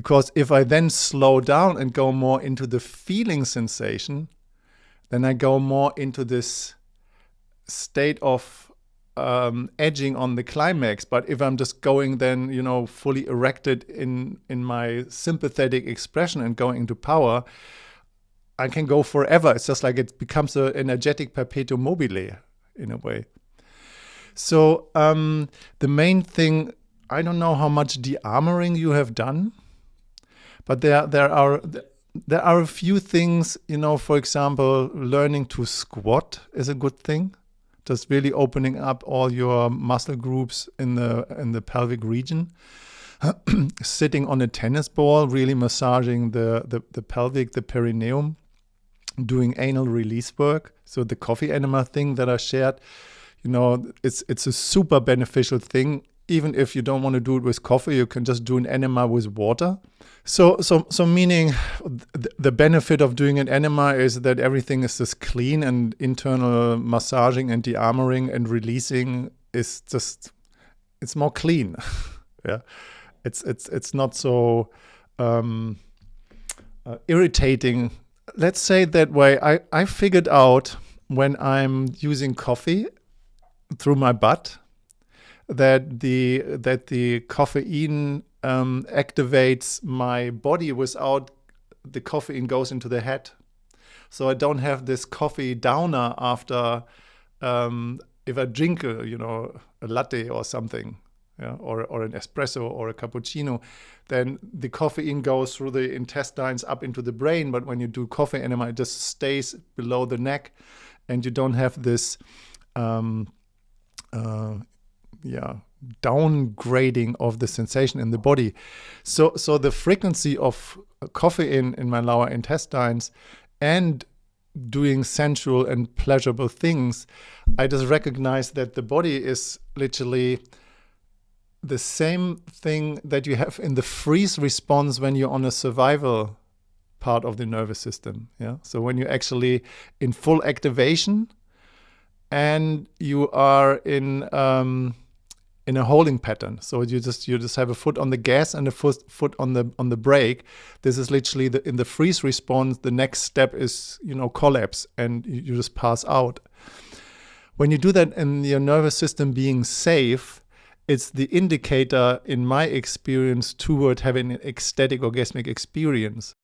Because if I then slow down and go more into the feeling sensation, then I go more into this state of edging on the climax. But if I'm just going then, fully erected in my sympathetic expression and going into power, I can go forever. It's just like it becomes an energetic perpetuum mobile in a way. So the main thing, I don't know how much de-armoring you have done, but there are a few things, for example, learning to squat is a good thing. Just really opening up all your muscle groups in the pelvic region. Sitting on a tennis ball, really massaging the pelvic, the perineum. Doing anal release work. So the coffee enema thing that I shared, it's a super beneficial thing. Even if you don't want to do it with coffee, you can just do an enema with water. So meaning the benefit of doing an enema is that everything is just clean, and internal massaging and de-armoring and releasing is just, it's more clean. Yeah, it's not so irritating. Let's say it that way. I figured out when I'm using coffee through my butt that the caffeine activates my body without the caffeine goes into the head. So I don't have this coffee downer after if I drink a latte or something. Yeah, or an espresso or a cappuccino, then the caffeine goes through the intestines up into the brain. But when you do coffee enema, it just stays below the neck, and you don't have this downgrading of the sensation in the body. So the frequency of coffee in my lower intestines and doing sensual and pleasurable things, I just recognize that the body is literally the same thing that you have in the freeze response when you're on a survival part of the nervous system. Yeah. So when you're actually in full activation and you are in a holding pattern. So you just have a foot on the gas and a foot on the brake. This is literally in the freeze response. The next step is collapse, and you just pass out. When you do that in your nervous system being safe, it's the indicator, in my experience, toward having an ecstatic orgasmic experience.